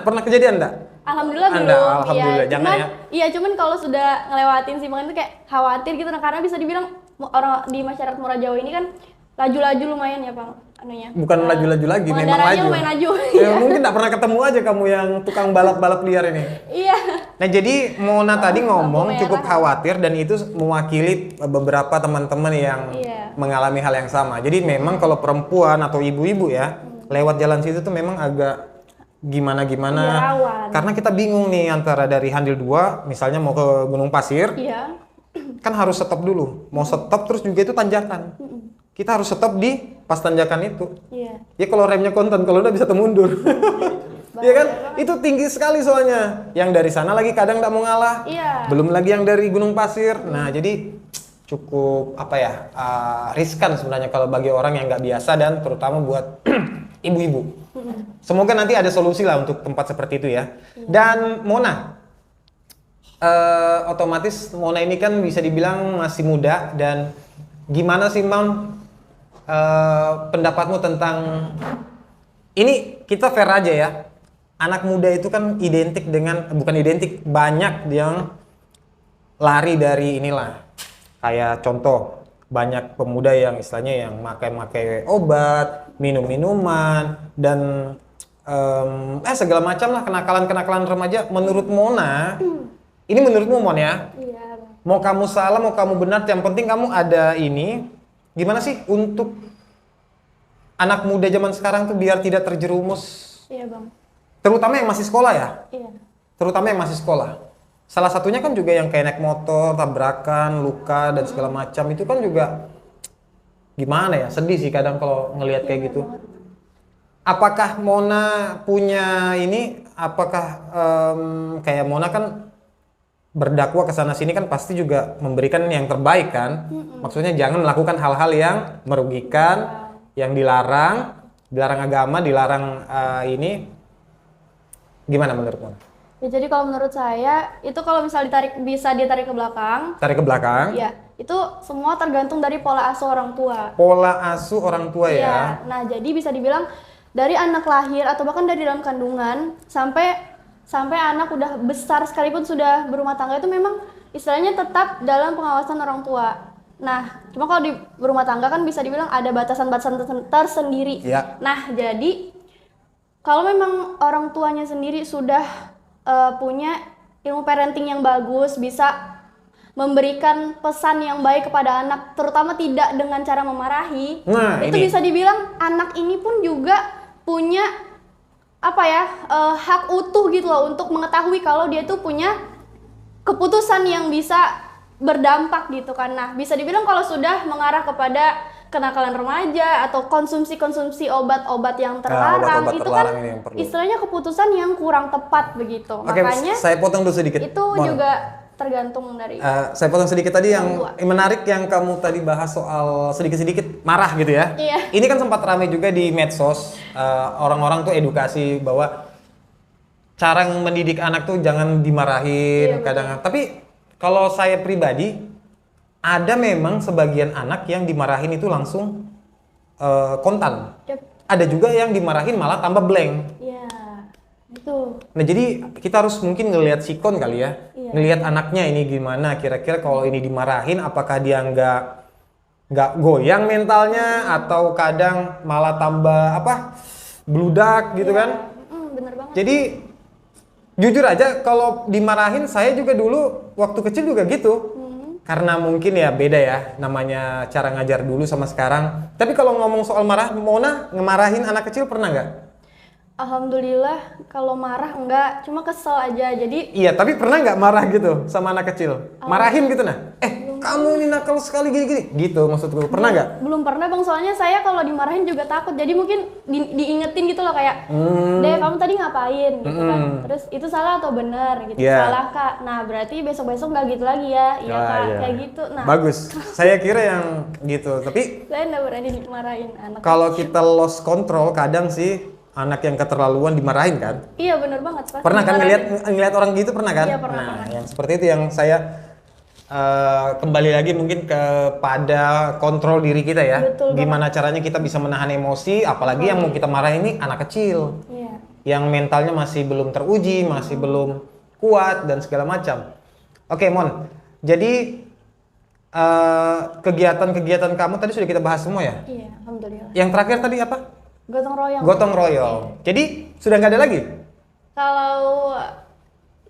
Pernah kejadian enggak? Alhamdulillah Anda, belum. alhamdulillah, jangan cuman, ya. Iya, cuman kalau sudah ngelewatin simpang itu kayak khawatir gitu, nah karena bisa dibilang orang di masyarakat Muara Jawa ini kan laju-laju lumayan ya, Bang. Anunya. Bukan laju-laju lagi, memang pengendaranya laju. lumayan laju. Ya, mungkin tak pernah ketemu aja kamu yang tukang balap-balap liar ini. Iya. Nah jadi Mona tadi ngomong merah. cukup khawatir dan itu mewakili beberapa teman-teman yang Iya. mengalami hal yang sama. Jadi memang kalau perempuan atau ibu-ibu ya lewat jalan situ tuh memang agak gimana-gimana. Iya, rawan. Karena kita bingung nih antara dari Handil 2 misalnya mau ke Gunung Pasir Iya. kan harus stop dulu. Mau stop terus juga itu tanjakan. Kita harus stop di pas tanjakan itu. Iya. Ya kalau remnya konten, kalau udah bisa mundur. Iya kan? Itu tinggi sekali soalnya. Yang dari sana lagi kadang nggak mau ngalah. Iya. Belum lagi yang dari Gunung Pasir. Nah, jadi cukup riskan sebenarnya kalau bagi orang yang nggak biasa dan terutama buat ibu-ibu. Semoga nanti ada solusi lah untuk tempat seperti itu ya. Dan Mona, otomatis Mona ini kan bisa dibilang masih muda dan gimana sih Mam pendapatmu tentang ini kita fair aja ya. Anak muda itu kan identik dengan bukan identik banyak yang lari dari inilah. Kayak contoh banyak pemuda yang istilahnya yang makai obat, minum minuman dan segala macam lah kenakalan remaja. Menurut Mona, ini menurutmu Mon ya? Iya. Mau kamu salah, mau kamu benar, yang penting kamu ada ini. Gimana sih untuk anak muda zaman sekarang tuh biar tidak terjerumus? Iya, Bang. Terutama yang masih sekolah ya? Iya. Terutama yang masih sekolah. Salah satunya kan juga yang kayak naik motor, tabrakan, luka, dan segala macam. Itu kan juga gimana ya? Sedih sih kadang kalau ngelihat kayak gitu. Apakah Mona punya ini? Apakah kayak Mona kan berdakwah ke sana sini kan pasti juga memberikan yang terbaik kan. Maksudnya jangan melakukan hal-hal yang merugikan, yang dilarang agama, dilarang ini. Gimana menurutmu? Ya, jadi kalau menurut saya itu kalau misal bisa ditarik ke belakang, Tarik ke belakang. ya itu semua tergantung dari pola asuh orang tua. Pola asuh orang tua ya. Iya. Nah, jadi bisa dibilang dari anak lahir atau bahkan dari dalam kandungan sampai anak udah besar sekalipun sudah berumah tangga itu memang istilahnya tetap dalam pengawasan orang tua. Nah, cuma kalau di berumah tangga kan bisa dibilang ada batasan-batasan tersendiri. Iya. Nah, jadi kalau memang orang tuanya sendiri sudah punya ilmu parenting yang bagus, bisa memberikan pesan yang baik kepada anak, terutama tidak dengan cara memarahi. Nah, itu ini. bisa dibilang anak ini pun juga punya hak utuh gitu loh untuk mengetahui kalau dia tuh punya keputusan yang bisa berdampak gitu kan. Nah, bisa dibilang kalau sudah mengarah kepada kenakalan remaja atau konsumsi obat-obat yang terlarang, obat-obat itu terlarang kan ini yang perlu. istilahnya keputusan yang kurang tepat begitu. Oke, Makanya saya potong dulu sedikit. itu Mohon. juga tergantung dari Saya potong sedikit tadi yang Orang menarik yang kamu tadi bahas soal sedikit-sedikit marah gitu ya. Iya. Ini kan sempat ramai juga di medsos, orang-orang tuh edukasi bahwa cara mendidik anak tuh jangan dimarahin Iya, kadang. Tapi kalau saya pribadi ada memang sebagian anak yang dimarahin itu langsung kontan. Yep. Ada juga yang dimarahin malah tambah blank. ya itu. Nah jadi kita harus mungkin ngelihat sikon kali ya, Iya. ngelihat anaknya ini gimana. Kira-kira kalau ini dimarahin, apakah dia nggak goyang mentalnya, atau kadang malah tambah bludak gitu kan? Bener banget. Jadi jujur aja kalau dimarahin saya juga dulu waktu kecil juga gitu. Karena mungkin ya beda ya namanya cara ngajar dulu sama sekarang. Tapi kalau ngomong soal marah, Mona ngemarahin anak kecil pernah nggak? Alhamdulillah kalau marah enggak, cuma kesel aja. Jadi Iya, tapi pernah nggak marah gitu sama anak kecil? Marahin gitu nah? Kamu ini nakal sekali gini-gini. Gitu maksudku. Pernah nggak? belum pernah bang, soalnya saya kalau dimarahin juga takut. Jadi mungkin diingetin gitu loh kayak, Deh kamu tadi ngapain gitu kan. Terus itu salah atau benar gitu. Iya. Salah kak. Nah berarti besok-besok nggak gitu lagi ya. Iya Ah, kak, iya. kayak gitu. Nah Bagus. Saya kira yang gitu. Tapi saya nggak berani dimarahin anak. kalau kita lost control, kadang sih anak yang keterlaluan dimarahin kan? Iya bener banget. Pasti Pernah kan dimarahin. ngelihat orang gitu pernah kan? Iya, pernah, Nah, pernah. yang seperti itu yang saya kembali lagi mungkin kepada kontrol diri kita ya. Betul Gimana caranya kita bisa menahan emosi, apalagi yang mau kita marahin ini anak kecil. Iya. Yang mentalnya masih belum teruji, masih belum kuat dan segala macam. Oke, Mon. Jadi kegiatan-kegiatan kamu tadi sudah kita bahas semua ya? Iya, alhamdulillah. Yang terakhir tadi apa? Gotong royong. Gotong royong. Jadi sudah nggak ada lagi? Kalau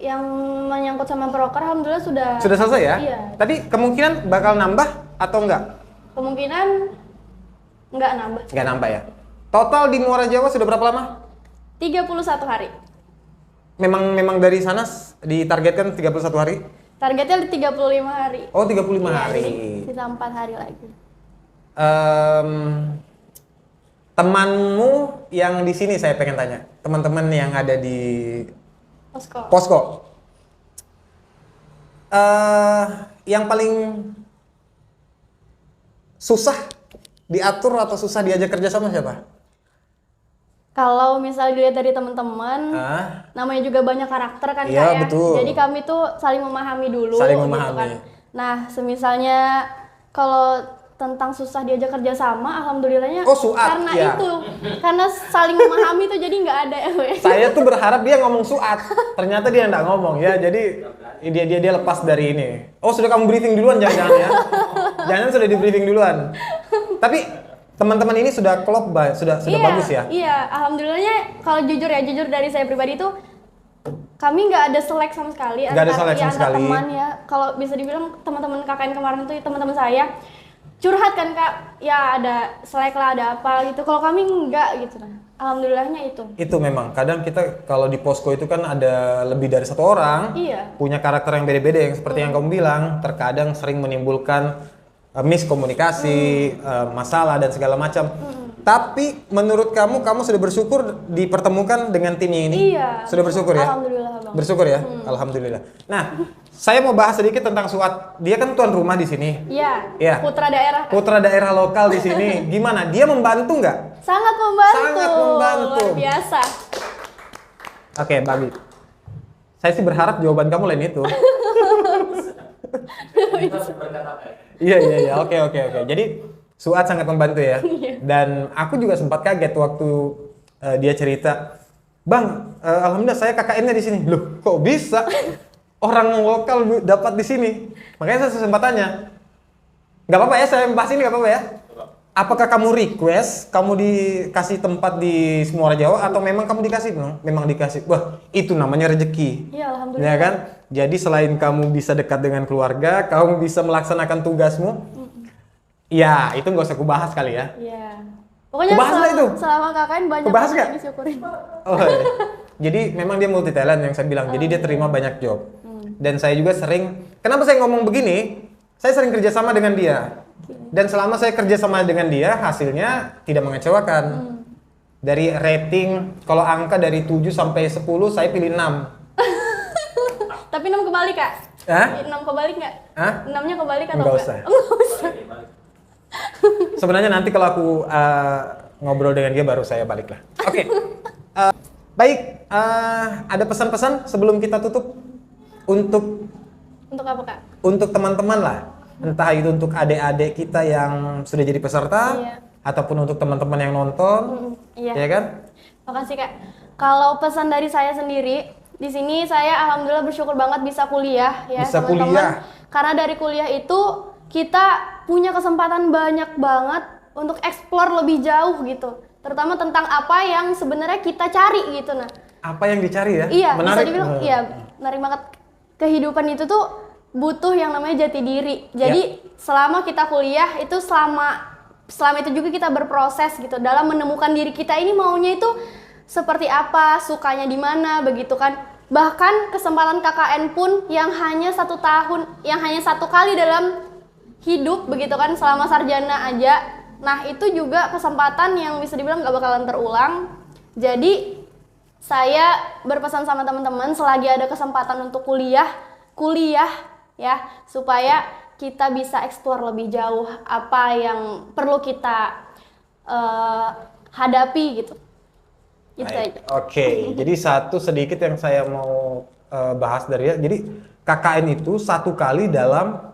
yang menyangkut sama proker, alhamdulillah sudah. Sudah selesai ya? Iya. Tapi kemungkinan bakal nambah atau enggak? Kemungkinan nggak nambah. Nggak nambah ya? Total di Muara Jawa sudah berapa lama? 31 hari. Memang dari sana ditargetkan 31 hari? Targetnya 35 hari. Oh, 35 Iya, hari. jadi sisa 4 hari lagi. Temanmu yang di sini saya pengen tanya. Teman-teman yang ada di Posko. Posko. Yang paling susah diatur atau susah diajak kerja sama siapa? Kalau misalnya dilihat dari teman-teman, namanya juga banyak karakter kan Iya, Kak ya. betul. Jadi kami tuh saling memahami dulu Saling gitu memahami. kan. Nah, semisalnya kalau tentang susah diajak kerja sama, alhamdulillahnya Oh, suat, karena ya. itu. Karena saling memahami tuh jadi nggak ada Saya tuh berharap dia ngomong suat. Ternyata dia nggak ngomong ya. Jadi dia lepas dari ini. Oh, sudah kamu briefing duluan jangan-jangan ya. Jangan sudah di briefing duluan. Tapi teman-teman ini sudah klop, sudah Iya, bagus ya. Iya, alhamdulillahnya kalau jujur dari saya pribadi tuh kami nggak ada selek sama sekali Nggak ada selek sama antar sekali. teman ya. Kalau bisa dibilang teman-teman KKN kemarin tuh teman-teman saya curhat kan Kak, ya ada selek lah, ada apa gitu. Kalau kami enggak gitu nah. Alhamdulillahnya itu. Itu memang kadang kita kalau di posko itu kan ada lebih dari satu orang, Iya. punya karakter yang beda-beda yang seperti yang kamu bilang, terkadang sering menimbulkan miskomunikasi, masalah dan segala macam. Tapi menurut kamu sudah bersyukur dipertemukan dengan timnya ini? Iya. Sudah bersyukur ya? Alhamdulillah Bang. Bersyukur ya, alhamdulillah. Nah, saya mau bahas sedikit tentang Suat. Dia kan tuan rumah di sini. Iya. Iya. Putra daerah. Kak. Putra daerah lokal di sini. Gimana? Dia membantu nggak? Sangat membantu. Sangat membantu. Luar biasa. Oke, bagus. Saya sih berharap jawaban kamu lain itu. Kita berkata apa ya? Iya. Oke. Jadi Suat sangat membantu ya. Iya. Dan aku juga sempat kaget waktu dia cerita, Bang, alhamdulillah saya KKN-nya di sini. Loh, kok bisa? Orang lokal dapat di sini. Makanya saya sempat tanya. Nggak apa-apa ya, saya bahas ini nggak apa-apa ya? Apakah kamu request, kamu dikasih tempat di Muara Jawa atau memang kamu dikasih? Memang dikasih. Wah, itu namanya rezeki. Iya, alhamdulillah. Ya kan? Jadi selain kamu bisa dekat dengan keluarga, kamu bisa melaksanakan tugasmu. Ya, itu nggak usah kubahas kali ya. Iya. Pokoknya Kebahas nggak itu? selama KKN banyak Kebahas banget nggak? yang disyukurin. Oh, iya. Jadi memang dia multi talent yang saya bilang. Jadi dia terima banyak job. Dan saya juga sering. Kenapa saya ngomong begini? Saya sering kerjasama dengan dia. Dan selama saya kerjasama dengan dia, hasilnya tidak mengecewakan. Dari rating, kalau angka dari 7 sampai 10, saya pilih 6. Tapi 6 kebalik, Kak? Hah? 6 kebalik nggak? Hah? 6-nya kebalik atau Nggak enggak? usah. Oh, nggak usah. Sebenarnya nanti kalau aku ngobrol dengan dia baru saya balik lah. Oke. Baik, ada pesan-pesan sebelum kita tutup untuk Untuk apa, Kak? untuk teman-teman lah. Entah itu untuk adik-adik kita yang sudah jadi peserta Iya. ataupun untuk teman-teman yang nonton. Iya. Ya kan? Makasih, Kak. Kalau pesan dari saya sendiri, di sini saya alhamdulillah bersyukur banget bisa kuliah ya, Bisa teman-teman. kuliah. Karena dari kuliah itu kita punya kesempatan banyak banget untuk explore lebih jauh gitu. Terutama tentang apa yang sebenarnya kita cari gitu. Nah, Apa yang dicari ya? iya, bisa Menarik. dibilang iya, menarik banget. Kehidupan itu tuh butuh yang namanya jati diri. Jadi selama kita kuliah itu selama itu juga kita berproses gitu dalam menemukan diri kita ini maunya itu seperti apa, sukanya di mana, begitu kan. Bahkan kesempatan KKN pun yang hanya 1 tahun, yang hanya 1 kali dalam hidup begitu kan, selama sarjana aja. Nah itu juga kesempatan yang bisa dibilang gak bakalan terulang. Jadi saya berpesan sama teman-teman selagi ada kesempatan untuk kuliah ya, supaya kita bisa explore lebih jauh apa yang perlu kita hadapi gitu. Itu Baik. aja. Oke, jadi satu sedikit yang saya mau bahas dari ya. Jadi KKN itu 1 kali dalam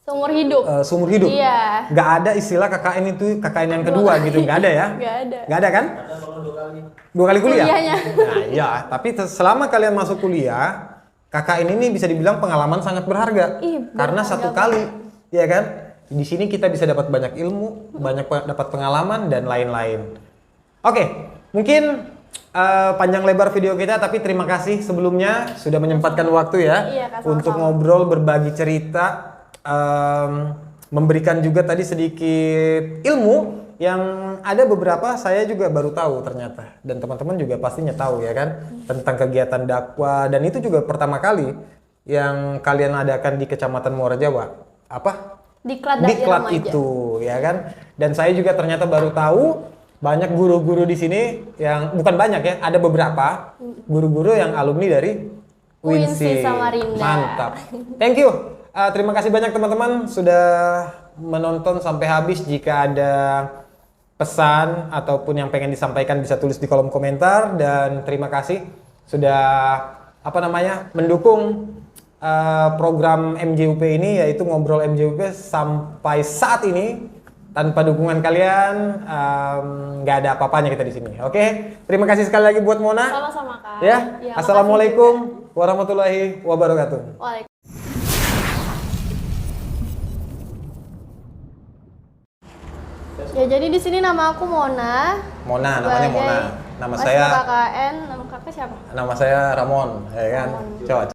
Seumur hidup. seumur hidup. Iya. Nggak ada istilah KKN itu KKN yang kedua gitu, nggak ada ya? Nggak ada. Nggak ada kan? Ada kalau 2 kali. 2 kali kuliah? Kuliahnya. Nah iya, tapi selama kalian masuk kuliah, KKN ini bisa dibilang pengalaman sangat berharga. Ih, Karena berharga 1 kali, ya kan? Di sini kita bisa dapat banyak ilmu, dapat pengalaman dan lain-lain. Oke, mungkin panjang lebar video kita, tapi terima kasih sebelumnya sudah menyempatkan waktu ya Iya, Kak, untuk sama-sama. ngobrol, berbagi cerita, memberikan juga tadi sedikit ilmu yang ada beberapa saya juga baru tahu ternyata, dan teman-teman juga pastinya tahu ya kan, tentang kegiatan dakwah, dan itu juga pertama kali yang kalian adakan di Kecamatan Muara Jawa. Apa? Diklat Diklat itu ya kan, dan saya juga ternyata baru tahu banyak guru-guru di sini yang bukan banyak ya, ada beberapa guru-guru yang alumni dari Winsi Samarinda. Mantap. Thank you. Terima kasih banyak teman-teman sudah menonton sampai habis. Jika ada pesan ataupun yang pengen disampaikan bisa tulis di kolom komentar, dan terima kasih sudah mendukung program MJUP ini, yaitu Ngobrol MJUP sampai saat ini. Tanpa dukungan kalian nggak ada apa-apanya kita di sini. Oke, terima kasih sekali lagi buat Mona. Sama-sama, Kak. Ya, Iya, assalamualaikum warahmatullahi wabarakatuh. Waalaikumsalam. Ya, jadi di sini nama aku Mona. Mona, namanya Sebagai Mona. Nama mahasiswa saya KKN, nama kakak siapa? Nama saya Ramon, ya kan? Ramon. Coba